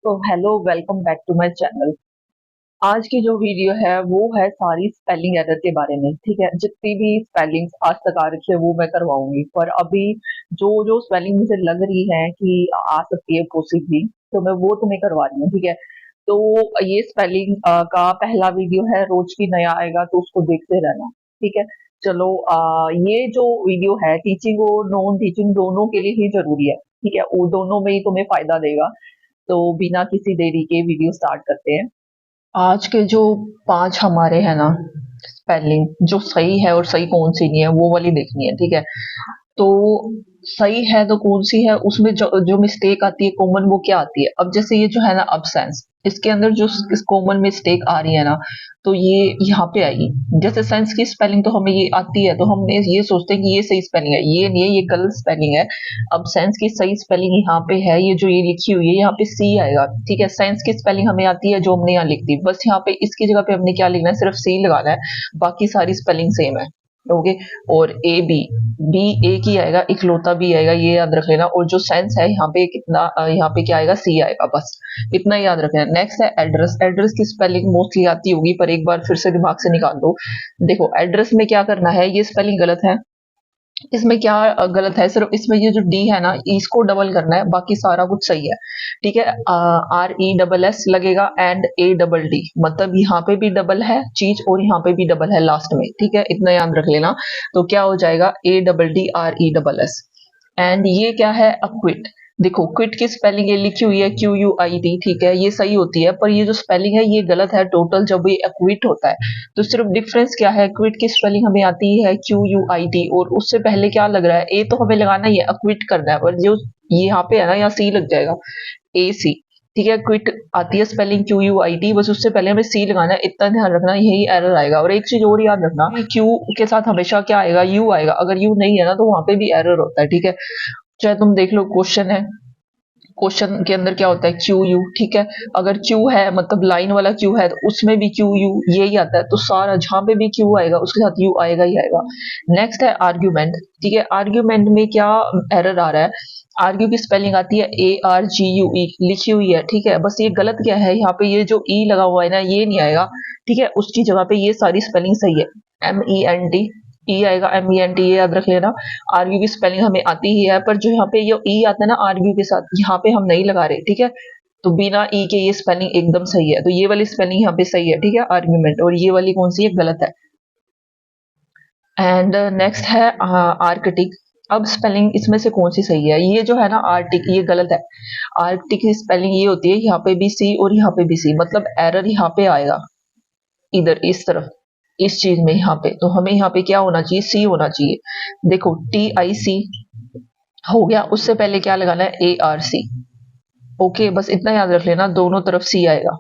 तो hello, welcome back to my channel. आज की जो वीडियो है वो है सारी स्पेलिंग एरर के बारे में। ठीक है, जितनी भी स्पेलिंग्स आज तक आ रखी है वो मैं करवाऊंगी, पर अभी जो जो स्पेलिंग मुझे लग रही है कि आ सकती है पॉसिबली, तो मैं वो तुम्हें करवा रही हूँ। ठीक है, तो ये स्पेलिंग का पहला वीडियो है, रोज की नया आएगा तो उसको देखते रहना। ठीक है, चलो। ये जो वीडियो है टीचिंग और नॉन टीचिंग दोनों के लिए ही जरूरी है। ठीक है, वो दोनों में ही तुम्हें फायदा देगा। तो बिना किसी देरी के वीडियो स्टार्ट करते हैं। आज के जो 5 हमारे हैं ना स्पेलिंग, जो सही है और सही कौन सी नहीं है वो वाली देखनी है। ठीक है, तो सही है तो कौन सी है, उसमें जो जो मिस्टेक आती है कॉमन वो क्या आती है। अब जैसे ये जो है ना अबसेंस, इसके अंदर जो कॉमन मिस्टेक आ रही है ना, तो ये यहाँ पे आएगी। जैसे सेंस की स्पेलिंग तो हमें ये आती है, तो हम ये सोचते हैं कि ये सही स्पेलिंग है, ये नहीं है, ये गलत स्पेलिंग है। अब सेंस की सही स्पेलिंग यहाँ पे है, ये जो ये लिखी हुई है यहाँ पे सी आएगा। ठीक है, साइंस की स्पेलिंग हमें आती है जो हमने यहाँ लिख दी, बस यहाँ पे इसकी जगह पे हमने क्या लिखना है, सिर्फ सी लगाना है, बाकी सारी स्पेलिंग सेम है। ओके, और ए बी, बी एक ही आएगा, इकलौता भी आएगा, ये याद रख लेना। और जो सेंस है यहाँ पे कितना, यहाँ पे क्या आएगा, सी आएगा, बस इतना याद रखना। नेक्स्ट है एड्रेस। एड्रेस की स्पेलिंग मोस्टली आती होगी, पर एक बार फिर से दिमाग से निकाल दो। देखो एड्रेस में क्या करना है, ये स्पेलिंग गलत है, इसमें क्या गलत है, सिर्फ इसमें ये जो डी है ना इसको डबल करना है, बाकी सारा कुछ सही है। ठीक है, आर ई डबल एस लगेगा एंड ए डबल डी, मतलब यहाँ पे भी डबल है चीज और यहाँ पे भी डबल है लास्ट में। ठीक है, इतना याद रख लेना। तो क्या हो जाएगा, A double D R E double S. And ये क्या है, अक्विट। देखो क्विट की स्पेलिंग ये लिखी हुई है क्यू यू आई टी। ठीक है, ये सही होती है, पर ये जो स्पेलिंग है ये गलत है टोटल जब ये एक्विट होता है। तो सिर्फ डिफरेंस क्या है, क्विट की स्पेलिंग हमें आती है क्यू यू आई टी, और उससे पहले क्या लग रहा है, ए तो हमें लगाना ही है, एक्विट करना है, पर जो ये यहाँ पे है ना, यहाँ सी लग जाएगा, ए सी। ठीक है, क्विट आती है spelling Q U I T, बस उससे पहले हमें सी लगाना है, इतना ध्यान रखना, यही एरर आएगा। और एक चीज और याद रखना, क्यू के साथ हमेशा क्या आएगा, यू आएगा, अगर यू नहीं है ना तो वहां पे भी एरर होता है। ठीक है, चाहे तुम देख लो क्वेश्चन है, क्वेश्चन के अंदर क्या होता है, क्यू यू। ठीक है, अगर क्यू है मतलब लाइन वाला क्यू है, तो उसमें भी क्यू यू यही आता है, तो सारा जहां पे भी क्यू आएगा उसके साथ यू आएगा ही आएगा। नेक्स्ट है आर्ग्यूमेंट। ठीक है, आर्ग्यूमेंट में क्या एरर आ रहा है, आर्ग्यू की स्पेलिंग आती है ए आर जी यू ई, लिखी हुई है। ठीक है, बस ये गलत क्या है, यहाँ पे ये जो ई लगा हुआ है ना ये नहीं आएगा। ठीक है, उसकी जगह पे ये सारी स्पेलिंग सही है, एम ई एन टी, ई आएगा, एम ई एन टी, ये याद रख लेना। आर्ग्यू की स्पेलिंग हमें आती ही है, पर जो यहाँ पे ये ई आता है ना आर्ग्यू के साथ, यहाँ पे हम नहीं लगा रहे। ठीक है, तो बिना ई के ये स्पेलिंग एकदम सही है, तो ये वाली स्पेलिंग यहाँ पे सही है। ठीक है, आर्ग्यूमेंट, और ये वाली कौन सी है, गलत है। एंड नेक्स्ट है आर्कटिक। अब स्पेलिंग इसमें से कौन सी सही है, ये जो है ना आर्टिक, ये गलत है। आर्कटिक की स्पेलिंग ये होती है, यहाँ पे भी सी और यहाँ पे भी सी, मतलब एरर यहाँ पे आएगा, इधर इस तरफ, इस चीज में यहाँ पे, तो हमें यहाँ पे क्या होना चाहिए, सी होना चाहिए। देखो टी आई सी हो गया, उससे पहले क्या लगाना है, ए आर सी। ओके, बस इतना याद रख लेना, दोनों तरफ सी आएगा।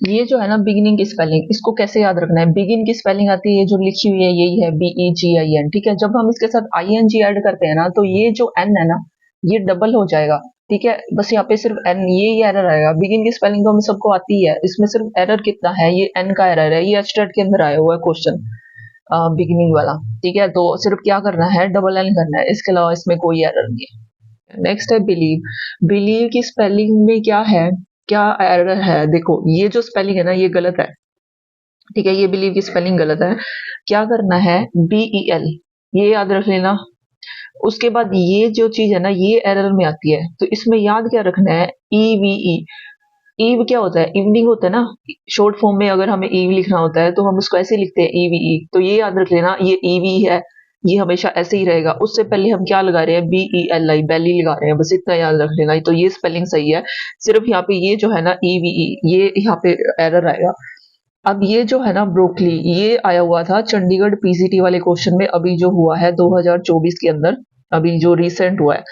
ये जो है ना बिगिनिंग की स्पेलिंग, इसको कैसे याद रखना है, बिगिन की स्पेलिंग आती है, ये जो लिखी हुई है यही है, B E ji I N. ठीक है, जब हम इसके साथ आई एन जी ऐड करते हैं ना, तो ये जो एन है ना ये डबल हो जाएगा। ठीक है, बस यहाँ पे सिर्फ एन, ये एरर आएगा। बिगिन की स्पेलिंग तो हमें सबको आती है, इसमें सिर्फ एरर कितना है, ये एन का एरर है, ये एच के अंदर आया हुआ है क्वेश्चन, बिगिनिंग वाला। ठीक है, तो सिर्फ क्या करना है, डबल एन करना है, इसके अलावा इसमें कोई एरर नहीं है। नेक्स्ट है बिलीव। बिलीव की स्पेलिंग में क्या है, क्या एरर है, देखो ये जो स्पेलिंग है ना ये गलत है। ठीक है, ये बिलीव की स्पेलिंग गलत है, क्या करना है, बी ई एल, ये याद रख लेना। उसके बाद ये जो चीज है ना ये एरर में आती है, तो इसमें याद क्या रखना है, ई वी ई। ईव क्या होता है, इवनिंग होता है ना, शॉर्ट फॉर्म में अगर हमें ईव लिखना होता है तो हम उसको ऐसे लिखते हैं, ईवीई, तो ये याद रख लेना, ये ईवी है, ये हमेशा ऐसे ही रहेगा। उससे पहले हम क्या लगा रहे हैं, बी ई एल आई, बेली लगा रहे हैं, बस इतना याद रख लेना, तो ये स्पेलिंग सही है। सिर्फ यहाँ पे ये जो है ना ईवीई, ये यहाँ पे एरर आएगा। अब ये जो है ना ब्रोकली, ये आया हुआ था चंडीगढ़ पीसीटी वाले क्वेश्चन में, अभी जो हुआ है 2024 के अंदर, अभी जो रिसेंट हुआ है।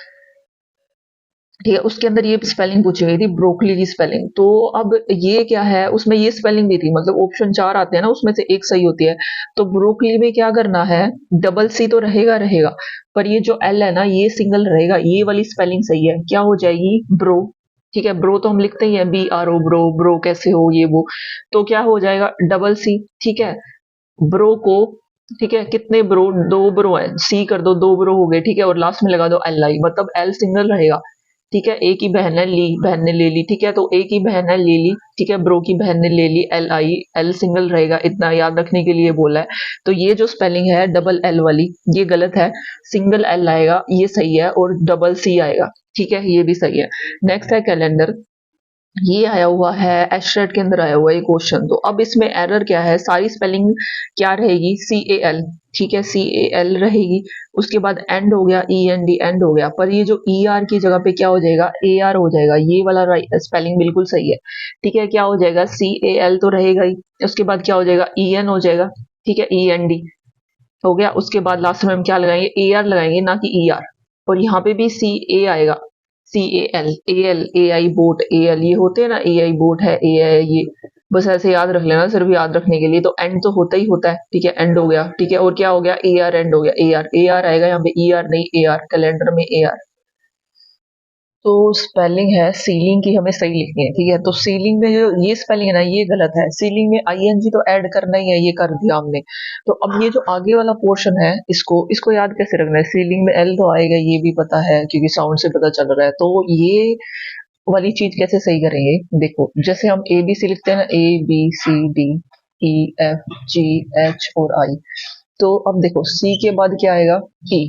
ठीक है, उसके अंदर ये स्पेलिंग पूछी गई थी, ब्रोकली की स्पेलिंग। तो अब ये क्या है, उसमें ये स्पेलिंग भी थी, मतलब ऑप्शन 4 आते हैं ना उसमें से एक सही होती है। तो ब्रोकली में क्या करना है, डबल सी तो रहेगा रहेगा, पर ये जो एल है ना ये सिंगल रहेगा, ये वाली स्पेलिंग सही है, क्या हो जाएगी, ब्रो। ठीक है, ब्रो तो हम लिखते ही है, B R O, bro, bro कैसे हो ये वो, तो क्या हो जाएगा, डबल सी। ठीक है, ब्रो को, ठीक है, कितने ब्रो, दो ब्रो है, सी कर दो, दो ब्रो हो गए। ठीक है, और लास्ट में लगा दो एल आई, मतलब एल सिंगल रहेगा। ठीक है, ए की बहन है ली, बहन ने ले ली, ठीक है, तो ए की बहन है ले ली, ठीक है, ब्रो की बहन ने ले ली, एल आई, एल सिंगल रहेगा, इतना याद रखने के लिए बोला है। तो ये जो स्पेलिंग है डबल एल वाली, ये गलत है, सिंगल एल आएगा, ये सही है, और डबल सी आएगा, ठीक है, ये भी सही है। नेक्स्ट है कैलेंडर, ये आया हुआ है एशरेट के अंदर आया हुआ है क्वेश्चन। तो अब इसमें एरर क्या है, सारी स्पेलिंग क्या रहेगी, सी ए एल, ठीक है, सी ए एल रहेगी। उसके बाद एंड हो गया, ई एन डी, एंड हो गया, पर ये जो ई आर की जगह पे क्या हो जाएगा, ए आर हो जाएगा, ये वाला स्पेलिंग बिल्कुल सही है, ठीक है। क्या हो जाएगा, सी ए एल तो रहेगा ही, उसके बाद क्या हो जाएगा, ई एन हो जाएगा, ठीक है, ई एन डी हो गया। उसके बाद लास्ट में हम क्या लगाएंगे, ए आर लगाएंगे, ना कि ई आर। और यहाँ पे भी सी ए आएगा, C A L, A I boat, A L, ये होते हैं ना, ए आई बोट है, ए आई, ये बस ऐसे याद रख लेना, सिर्फ याद रखने के लिए। तो एंड तो होता ही होता है, ठीक है, एंड हो गया, ठीक है। और क्या हो गया, ए आर, एंड हो गया, ए आर आएगा यहाँ पे, ई आर नहीं, ए आर, कैलेंडर में ए आर। तो स्पेलिंग है सीलिंग की, हमें सही लिखनी है, ठीक है। तो सीलिंग में जो ये स्पेलिंग है ना, ये गलत है, सीलिंग में आईएनजी तो ऐड करना ही है, ये कर दिया हमने। तो अब ये जो आगे वाला पोर्शन है, इसको इसको याद कैसे रखना है, सीलिंग में एल तो आएगा, ये भी पता है क्योंकि साउंड से पता चल रहा है। तो ये वाली चीज कैसे सही करेंगे, देखो, जैसे हम ए बी सी लिखते हैं ना, A B C D E F G H और आई। तो अब देखो, सी के बाद क्या आएगा, ई,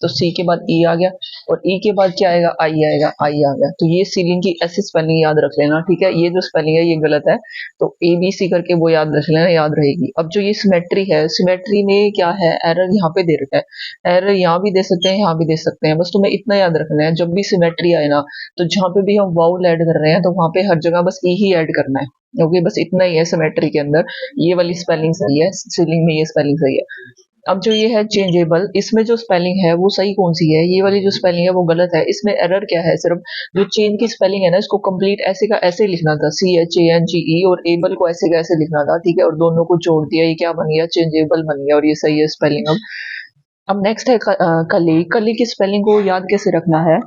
तो सी के बाद ई आ गया, और ई के बाद क्या आएगा, आई आएगा, आई आ गया। तो ये सीलिंग की ऐसी स्पेलिंग याद रख लेना, ठीक है। ये जो स्पेलिंग है ये गलत है, तो ए बी सी करके वो याद रख लेना, याद रहेगी। अब जो ये सिमेट्री है, सिमेट्री में क्या है, एरर यहाँ पे दे रखा है, एरर यहाँ भी दे सकते हैं, यहाँ भी दे सकते हैं, बस तुम्हें इतना याद रखना है, जब भी सिमेट्री आए ना, तो जहाँ पे भी हम वाउल ऐड कर रहे हैं, तो वहां पे हर जगह बस ई ही ऐड करना है, ओके, बस इतना ही है सिमेट्री के अंदर। ये वाली स्पेलिंग सही है, सीलिंग में ये स्पेलिंग सही है। अब जो ये है चेंजेबल, इसमें जो स्पेलिंग है वो सही कौन सी है, ये वाली जो स्पेलिंग है वो गलत है। इसमें एरर क्या है, सिर्फ जो चेंज की स्पेलिंग है ना, इसको कंप्लीट ऐसे का ऐसे लिखना था, C H A N G ई, और एबल को ऐसे का ऐसे लिखना था, ठीक है, और दोनों को जोड़ दिया, ये क्या बन गया, चेंजेबल बन गया, और ये सही है स्पेलिंग। अब नेक्स्ट है कली, कली की स्पेलिंग को याद कैसे रखना है,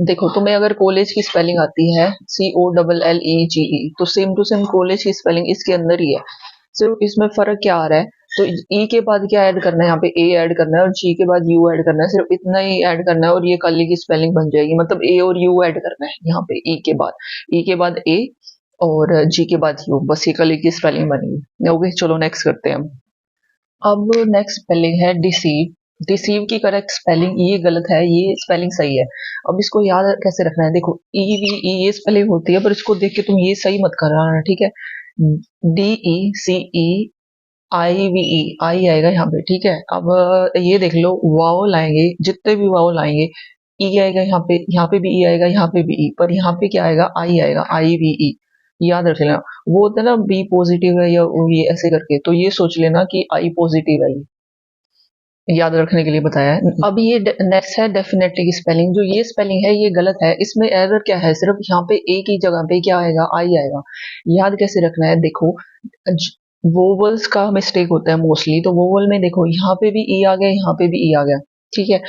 देखो, तुम्हें अगर कॉलेज की स्पेलिंग आती है सी ओ डबल एल ई जी ई, तो सेम टू सेम कॉलेज की स्पेलिंग इसके अंदर ही है, सिर्फ इसमें फर्क क्या आ रहा है, तो ई के बाद क्या ऐड करना है, यहाँ पे ए ऐड करना है, और जी के बाद यू ऐड करना है, सिर्फ इतना ही ऐड करना है, और ये कली की स्पेलिंग बन जाएगी, मतलब ए और यू ऐड करना है यहाँ पे, ई के बाद, ई के बाद ए, और जी के बाद यू, बस ये कली की स्पेलिंग बनेगी, ओके। चलो नेक्स्ट करते हैं हम। अब नेक्स्ट स्पेलिंग है डिसीव, डिसीव की करेक्ट स्पेलिंग ये गलत है, ये स्पेलिंग सही है। अब इसको याद कैसे रखना है, देखो, ई वी ई ये स्पेलिंग होती है, पर इसको देख के तुम ये सही मत करना, ठीक है। डी ई सी ई आई वी ई, आई आएगा यहाँ पे, ठीक है। अब ये देख लो, वावल आएंगे, जितने भी वावल आएंगे, ई आएगा यहाँ पे भी ई आएगा, यहाँ पे भी ई, पर यहाँ पे क्या आएगा, आई आएगा, आई वी ई, याद रख लेना। वो होता है ना बी पॉजिटिव है या ये ऐसे करके, तो ये सोच लेना कि आई पॉजिटिव है, याद रखने के लिए बताया है। अब ये नेक्स्ट है डेफिनेटली की स्पेलिंग, जो ये स्पेलिंग है ये गलत है, इसमें एरर क्या है, सिर्फ यहाँ पे ए की जगह पे क्या आएगा, आई आएगा। याद कैसे रखना है, देखो, वोवल्स का मिस्टेक होता है मोस्टली, तो वोवल में देखो, यहाँ पे भी ई आ गया, यहाँ पे भी ई आ गया, ठीक है।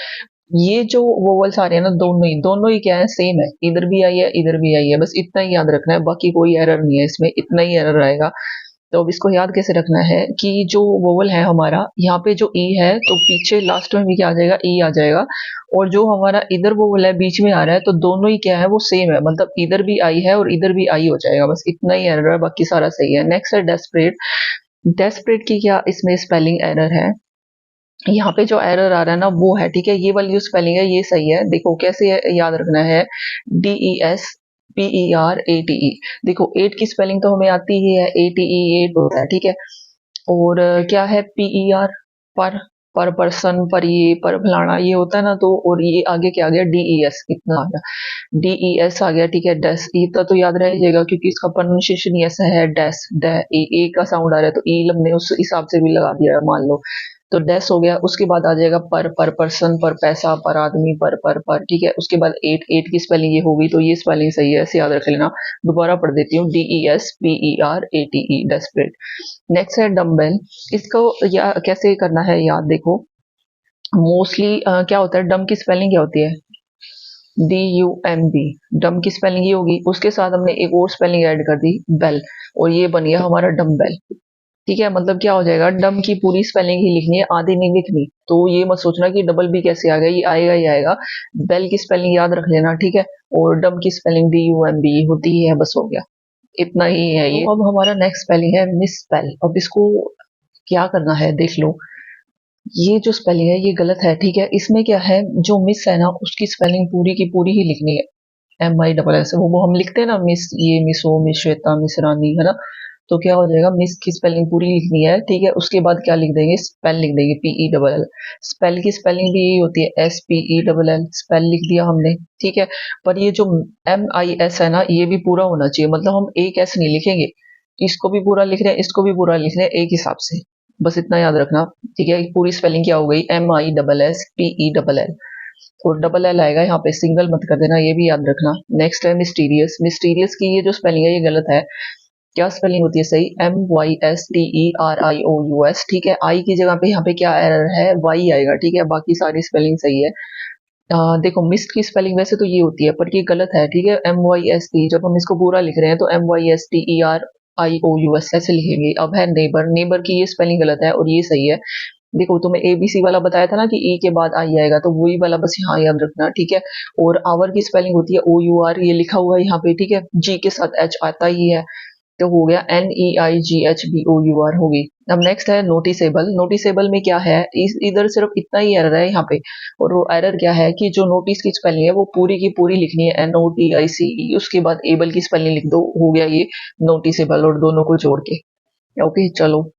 ये जो वोवल्स आ रहे हैं ना, दोनों ही क्या है, सेम है, इधर भी आई है, इधर भी आई है, बस इतना ही याद रखना है, बाकी कोई एरर नहीं है इसमें, इतना ही एरर आएगा। तो अब इसको याद कैसे रखना है कि जो वोवल है हमारा, यहाँ पे जो ई है, तो पीछे लास्ट में भी क्या आ जाएगा, ई आ जाएगा, और जो हमारा इधर वोवल है बीच में आ रहा है, तो दोनों ही क्या है, वो सेम है, मतलब इधर भी आई है और इधर भी आई हो जाएगा, बस इतना ही एरर है, बाकी सारा सही है। नेक्स्ट है डेस्परेट, डेस्परेट की क्या इसमें स्पेलिंग एरर है, यहाँ पे जो एरर आ रहा है ना वो है, ठीक है, ये वाली जो स्पेलिंग है ये सही है, देखो कैसे याद रखना है, D E S P E R A T E, देखो एट की स्पेलिंग तो हमें आती ही है, ए टी ई एट होता है, ठीक है। और क्या है, पी ई आर, पर पर्सन, पर ये, पर फलाना, ये होता है ना, तो और ये आगे क्या आ गया, डी ई एस, इतना आ गया, डी ई एस आ गया, ठीक है। डेस, इतना तो याद रह जाएगा क्योंकि इसका प्रोनाउंसिएशन ही ऐसा है, डेस, डे, ए का साउंड आ रहा है, तो ई हमने उस हिसाब से भी लगा दिया है, मान लो, तो डेस हो गया। उसके बाद आ जाएगा पर पर्सन, पर पैसा, पर आदमी, पर, ठीक है। उसके बाद एट, एट की स्पेलिंग ये होगी, तो ये स्पेलिंग सही है, ऐसे याद रख लेना। दोबारा पढ़ देती हूँ, D E S P E R A T E, desperate. Next है डम्बेल, इसको या कैसे करना है याद, देखो, मोस्टली क्या होता है, डम की स्पेलिंग क्या होती है, डी यू एम बी, डम की स्पेलिंग ये होगी, उसके साथ हमने एक और स्पेलिंग ऐड कर दी, बेल, और ये बन गया हमारा डम्बेल। ठीक है, मतलब क्या हो जाएगा, डम की पूरी स्पेलिंग ही लिखनी है, आधी नहीं लिखनी। तो ये मत सोचना कि डबल बी कैसे आ गया, ये आएगा ही आएगा। बेल की स्पेलिंग याद रख लेना, ठीक है। और डम की स्पेलिंग DUMB होती है, बस हो गया, इतना ही है ये। तो अब हमारा नेक्स्ट स्पेलिंग है मिस स्पेल। अब इसको क्या करना है देख लो। ये जो स्पेलिंग है ये गलत है, ठीक है। इसमें क्या है, जो मिस है ना उसकी स्पेलिंग पूरी की पूरी ही लिखनी है, MISS। वो हम लिखते हैं ना, मिस ये, मिस वो, मिस श्वेता, मिस रानी, है ना। तो क्या हो जाएगा, मिस की स्पेलिंग पूरी लिखनी है, ठीक है। उसके बाद क्या लिख देंगे, स्पेल लिख देंगे, PELL। स्पेल की स्पेलिंग भी यही होती है, SPELL। स्पेल लिख दिया हमने, ठीक है। पर ये जो MIS है ना, ये भी पूरा होना चाहिए, मतलब हम एक S नहीं लिखेंगे, इसको भी पूरा लिख रहे हैं, इसको भी पूरा लिख रहे हैं, एक हिसाब से। बस इतना याद रखना, ठीक है। पूरी स्पेलिंग क्या हो गई, MISSPELL। और डबल एल आएगा यहाँ पे, सिंगल मत कर देना, ये भी याद रखना। नेक्स्ट है मिस्टीरियस। मिस्टीरियस की ये जो स्पेलिंग है ये गलत है। क्या स्पेलिंग होती है सही, MYSTERIOUS, ठीक है। आई की जगह पे यहाँ पे क्या एरर है, वाई आएगा, ठीक है। बाकी सारी स्पेलिंग सही है। देखो मिस्ट की स्पेलिंग वैसे तो ये होती है, पर ये गलत है, ठीक है। MYST, जब हम इसको पूरा लिख रहे हैं तो MYSTERIOUS ऐसे लिखेंगे। अब है नेबर। नेबर की ये स्पेलिंग गलत है और ये सही है। देखो तुम्हें ABC वाला बताया था ना कि E के बाद आई आएगा, तो वही वाला बस यहाँ याद रखना, ठीक है। और आवर की स्पेलिंग होती है OUR, ये लिखा हुआ है यहाँ पे, ठीक है। G के साथ H आता ही है, तो हो गया NEIGHBOUR होगी। अब नेक्स्ट है नोटिसेबल। नोटिसेबल में क्या है, इधर सिर्फ इतना ही एरर है यहाँ पे। और वो एरर क्या है कि जो नोटिस की स्पेलिंग है वो पूरी की पूरी लिखनी है, NOTICE। उसके बाद एबल की स्पेलिंग लिख दो, हो गया ये नोटिसेबल, और दोनों को जोड़ के। ओके चलो।